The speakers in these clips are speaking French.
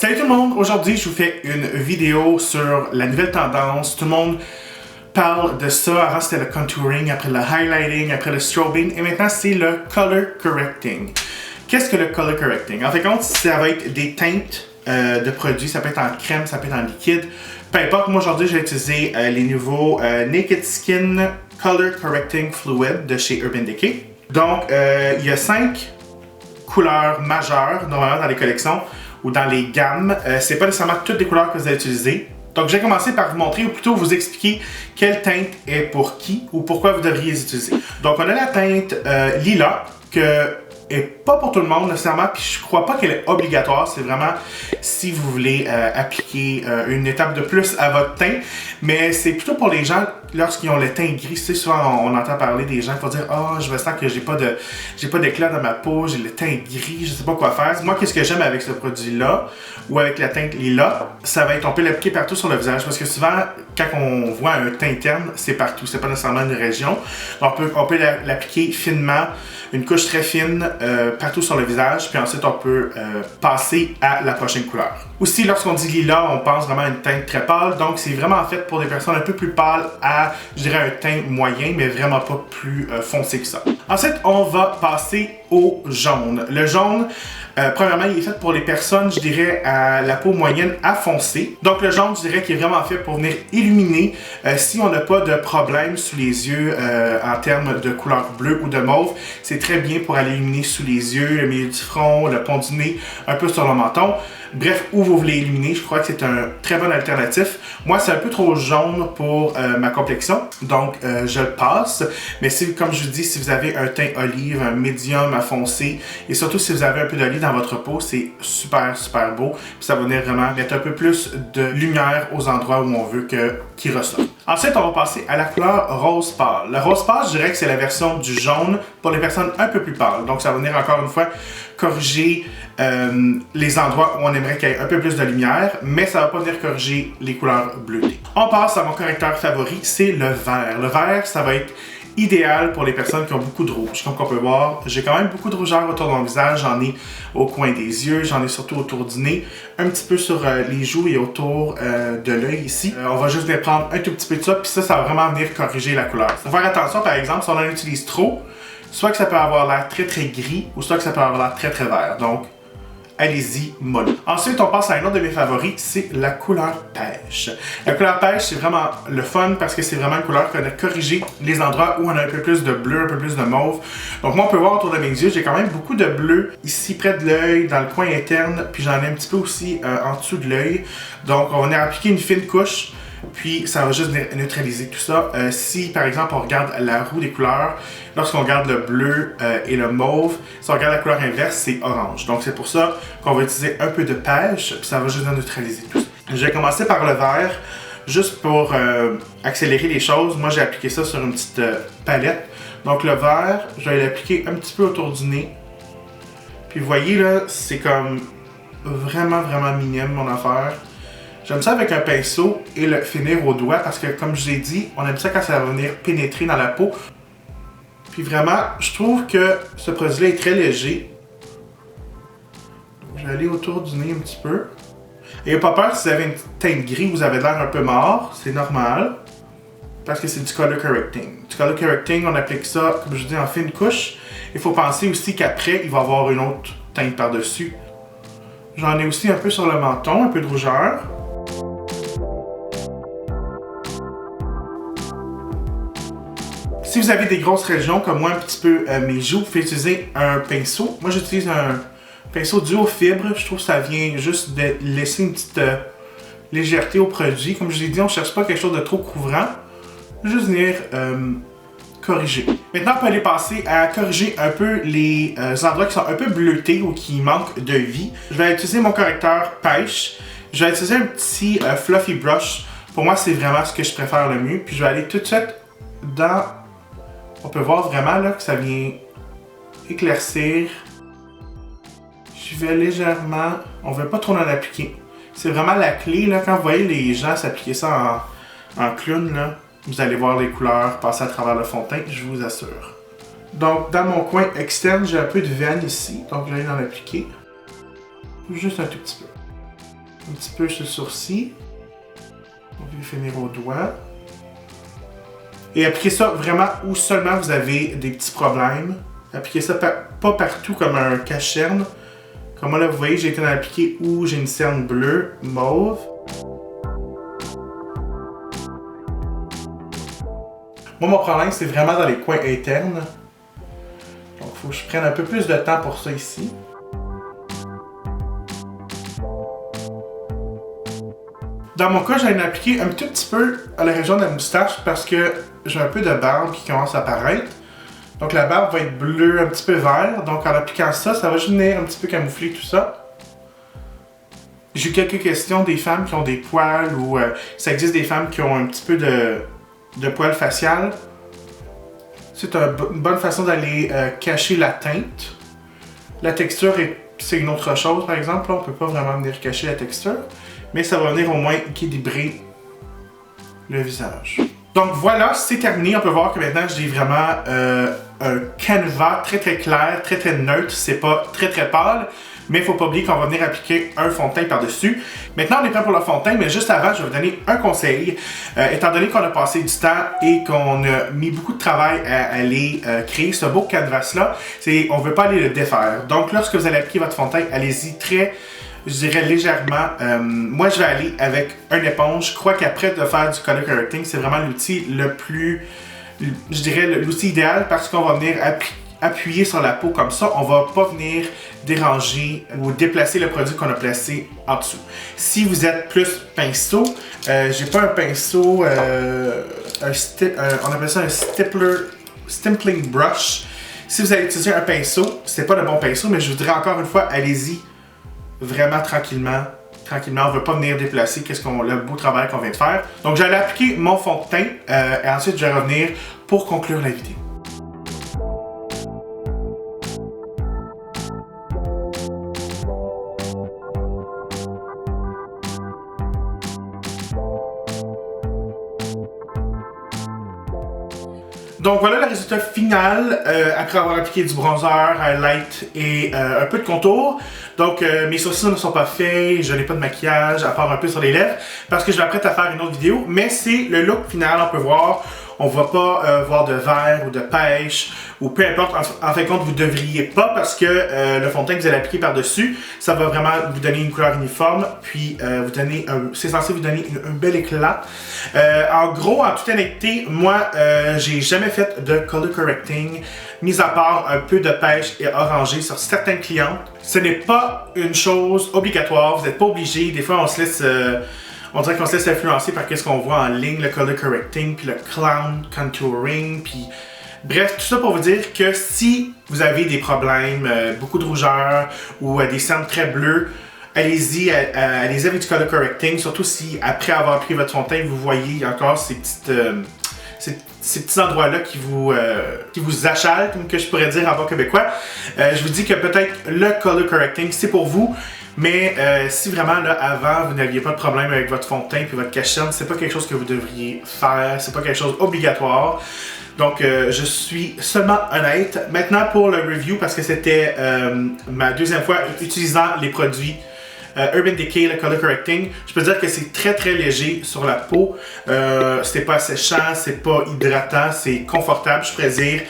Salut tout le monde! Aujourd'hui, je vous fais une vidéo sur la nouvelle tendance. Tout le monde parle de ça. Avant, c'était le contouring, après le highlighting, après le strobing, et maintenant, c'est le color correcting. Qu'est-ce que le color correcting? En fait, ça va être des teintes de produits. Ça peut être en crème, ça peut être en liquide. Peu importe, moi aujourd'hui, j'ai utilisé les nouveaux Naked Skin Color Correcting Fluid de chez Urban Decay. Donc, il y a 5 couleurs majeures, normalement, dans les collections ou dans les gammes. C'est pas nécessairement toutes les couleurs que vous allez utiliser. Donc, je vais commencer par vous montrer, ou plutôt vous expliquer quelle teinte est pour qui ou pourquoi vous devriez les utiliser. Donc, on a la teinte lilas, que est pas pour tout le monde nécessairement, puis je crois pas qu'elle est obligatoire. C'est vraiment si vous voulez appliquer une étape de plus à votre teint, mais c'est plutôt pour les gens lorsqu'ils ont le teint gris. Tu sais, souvent on entend parler des gens qui vont dire oh, je me sens que j'ai pas d'éclat dans ma peau, j'ai le teint gris, je sais pas quoi faire. Moi, qu'est-ce que j'aime avec ce produit-là ou avec la teinte lilas, ça va être, on peut l'appliquer partout sur le visage, parce que souvent quand on voit un teint terne, c'est partout, c'est pas nécessairement une région. Donc, on peut l'appliquer finement, une couche très fine partout sur le visage, puis ensuite on peut passer à la prochaine couleur. Aussi, lorsqu'on dit lilas, on pense vraiment à une teinte très pâle, donc c'est vraiment fait pour des personnes un peu plus pâles à, je dirais, un teint moyen, mais vraiment pas plus foncé que ça. Ensuite, on va passer au jaune. Le jaune, premièrement, il est fait pour les personnes, je dirais, à la peau moyenne à foncée. Donc le jaune, je dirais qu'il est vraiment fait pour venir illuminer si on n'a pas de problème sous les yeux en termes de couleur bleue ou de mauve. C'est très bien pour aller illuminer sous les yeux, le milieu du front, le pont du nez, un peu sur le menton. Bref, où vous voulez illuminer, je crois que c'est un très bon alternatif. Moi, c'est un peu trop jaune pour ma complexion, donc je le passe. Mais si, comme je vous dis, si vous avez un teint olive, un médium à foncé, et surtout si vous avez un peu d'olive dans votre peau, c'est super, super beau. Puis ça va venir vraiment mettre un peu plus de lumière aux endroits où on veut qu'il ressorte. Ensuite, on va passer à la couleur rose pâle. Le rose pâle, je dirais que c'est la version du jaune pour les personnes un peu plus pâles. Donc, ça va venir encore une fois corriger les endroits où on aimerait qu'il y ait un peu plus de lumière, mais ça va pas venir corriger les couleurs bleutées. On passe à mon correcteur favori, c'est le vert. Le vert, ça va être idéal pour les personnes qui ont beaucoup de rouge. Comme on peut voir, j'ai quand même beaucoup de rougeur autour de mon visage. J'en ai au coin des yeux, j'en ai surtout autour du nez, un petit peu sur les joues et autour de l'œil ici. On va juste venir prendre un tout petit peu de ça, puis ça va vraiment venir corriger la couleur. Il faut faire attention, par exemple, si on en utilise trop, soit que ça peut avoir l'air très très gris, ou soit que ça peut avoir l'air très très vert. Donc, allez-y, mollo. Ensuite, on passe à un autre de mes favoris, c'est la couleur pêche. La couleur pêche, c'est vraiment le fun parce que c'est vraiment une couleur qui va corriger les endroits où on a un peu plus de bleu, un peu plus de mauve. Donc moi, on peut voir autour de mes yeux, j'ai quand même beaucoup de bleu ici près de l'œil, dans le coin interne, puis j'en ai un petit peu aussi en dessous de l'œil. Donc on va venir appliquer une fine couche, puis ça va juste neutraliser tout ça. Si par exemple on regarde la roue des couleurs, lorsqu'on regarde le bleu et le mauve, si on regarde la couleur inverse, c'est orange. Donc c'est pour ça qu'on va utiliser un peu de pêche, puis ça va juste neutraliser tout ça. Je vais commencer par le vert, juste pour accélérer les choses. Moi j'ai appliqué ça sur une petite palette. Donc le vert, je vais l'appliquer un petit peu autour du nez. Puis vous voyez là, c'est comme vraiment minime mon affaire. J'aime ça avec un pinceau et le finir au doigt parce que, comme je vous ai dit, on aime ça quand ça va venir pénétrer dans la peau. Puis vraiment, je trouve que ce produit-là est très léger. Donc, je vais aller autour du nez un petit peu. Et pas peur si vous avez une teinte gris, vous avez l'air un peu mort, c'est normal. Parce que c'est du color correcting. Du color correcting, on applique ça, comme je vous dis, en fine couche. Il faut penser aussi qu'après, il va y avoir une autre teinte par-dessus. J'en ai aussi un peu sur le menton, un peu de rougeur. Si vous avez des grosses régions, comme moi un petit peu mes joues, vous pouvez utiliser un pinceau. Moi j'utilise un pinceau duo fibre. Je trouve que ça vient juste de laisser une petite légèreté au produit. Comme je l'ai dit, on ne cherche pas quelque chose de trop couvrant. Juste venir corriger. Maintenant, on peut aller passer à corriger un peu les endroits qui sont un peu bleutés ou qui manquent de vie. Je vais utiliser mon correcteur pêche. Je vais utiliser un petit fluffy brush. Pour moi, c'est vraiment ce que je préfère le mieux. Puis je vais aller tout de suite dans... On peut voir vraiment là que ça vient éclaircir. Je vais légèrement... On ne veut pas trop en appliquer. C'est vraiment la clé là. Quand vous voyez les gens s'appliquer ça en clown là, vous allez voir les couleurs passer à travers le fond de teint, je vous assure. Donc dans mon coin externe, j'ai un peu de veine ici. Donc je vais aller en appliquer. Juste un tout petit peu. Un petit peu sur le sourcil. On va finir au doigt. Et appliquez ça vraiment où seulement vous avez des petits problèmes. Appliquez ça pas partout comme un cache-cerne. Comme moi là, vous voyez, j'ai été appliqué où j'ai une cerne bleue, mauve. Moi, mon problème, c'est vraiment dans les coins internes. Donc, il faut que je prenne un peu plus de temps pour ça ici. Dans mon cas, j'allais appliquer un tout petit peu à la région de la moustache parce que j'ai un peu de barbe qui commence à apparaître. Donc la barbe va être bleue, un petit peu vert. Donc en appliquant ça, ça va juste venir un petit peu camoufler tout ça. J'ai eu quelques questions des femmes qui ont des poils ou ça existe des femmes qui ont un petit peu de poils facial. C'est une bonne façon d'aller cacher la teinte. La texture, c'est une autre chose par exemple. Là, on ne peut pas vraiment venir cacher la texture. Mais ça va venir au moins équilibrer le visage. Donc voilà, c'est terminé. On peut voir que maintenant j'ai vraiment un canevas très clair, très neutre. C'est pas très pâle. Mais il ne faut pas oublier qu'on va venir appliquer un fond de teint par-dessus. Maintenant, on est prêt pour le fond de teint, mais juste avant, je vais vous donner un conseil. Étant donné qu'on a passé du temps et qu'on a mis beaucoup de travail à aller créer ce beau canevas-là, on ne veut pas aller le défaire. Donc, lorsque vous allez appliquer votre fond de teint, allez-y je dirais légèrement. Moi, je vais aller avec une éponge. Je crois qu'après de faire du color correcting, c'est vraiment l'outil le plus, je dirais l'outil idéal parce qu'on va venir appuyer sur la peau comme ça. On va pas venir déranger ou déplacer le produit qu'on a placé en dessous. Si vous êtes plus pinceau, j'ai pas un pinceau, on appelle ça un stippling brush. Si vous allez utiliser un pinceau, c'est pas le bon pinceau, mais je vous dirais encore une fois, allez-y. Vraiment tranquillement, on ne veut pas venir déplacer le beau travail qu'on vient de faire. Donc j'allais appliquer mon fond de teint et ensuite je vais revenir pour conclure la vidéo. Donc voilà le résultat final après avoir appliqué du bronzer, highlight et un peu de contour. Donc mes sourcils ne sont pas faits, je n'ai pas de maquillage à part un peu sur les lèvres parce que je m'apprête à faire une autre vidéo. Mais c'est le look final, on peut voir. On ne va pas voir de vert ou de pêche ou peu importe. En fin de compte, vous ne devriez pas parce que le fond de teint que vous allez appliquer par-dessus, ça va vraiment vous donner une couleur uniforme. Puis c'est censé vous donner un bel éclat. En gros, en toute honnêteté, moi, j'ai jamais fait de color correcting, mis à part un peu de pêche et orangé sur certaines clientes. Ce n'est pas une chose obligatoire, vous n'êtes pas obligé. Des fois, on se laisse... on dirait qu'on se laisse influencer par ce qu'on voit en ligne, le color correcting, puis le clown contouring, puis... Bref, tout ça pour vous dire que si vous avez des problèmes, beaucoup de rougeur ou des cernes très bleues, allez-y avec du color correcting, surtout si après avoir pris votre fond de teint, vous voyez encore ces petits endroits-là qui vous achalent, comme que je pourrais dire en bon québécois. Je vous dis que peut-être le color correcting, c'est pour vous. Mais si vraiment là avant vous n'aviez pas de problème avec votre fond de teint et votre cache-cerne, c'est pas quelque chose que vous devriez faire, c'est pas quelque chose obligatoire. Donc je suis seulement honnête. Maintenant pour le review, parce que c'était ma deuxième fois utilisant les produits Urban Decay, le color correcting, je peux dire que c'est très léger sur la peau. C'est pas séchant, c'est pas hydratant, c'est confortable, je pourrais dire.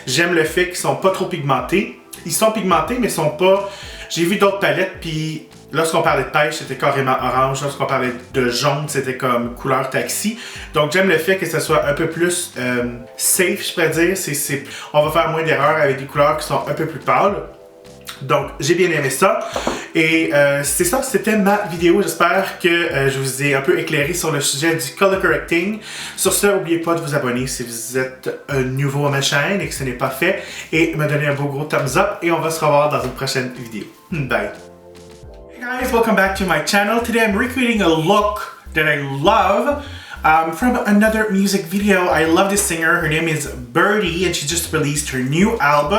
J'aime le fait qu'ils sont pas trop pigmentés. Ils sont pigmentés, mais ils sont pas... J'ai vu d'autres palettes, puis lorsqu'on parlait de pêche, c'était carrément orange. Lorsqu'on parlait de jaune, c'était comme couleur taxi. Donc j'aime le fait que ça soit un peu plus safe, je pourrais dire. On va faire moins d'erreurs avec des couleurs qui sont un peu plus pâles. Donc j'ai bien aimé ça. Et c'est ça, c'était ma vidéo. J'espère que je vous ai un peu éclairé sur le sujet du color correcting. Sur ce, n'oubliez pas de vous abonner si vous êtes nouveau à ma chaîne et que ce n'est pas fait. Et me donner un beau gros thumbs up. Et on va se revoir dans une prochaine vidéo. Bye! Hey guys, welcome back to my channel. Today I'm recreating a look that I love from another music video. I love this singer. Her name is Birdie and she just released her new album.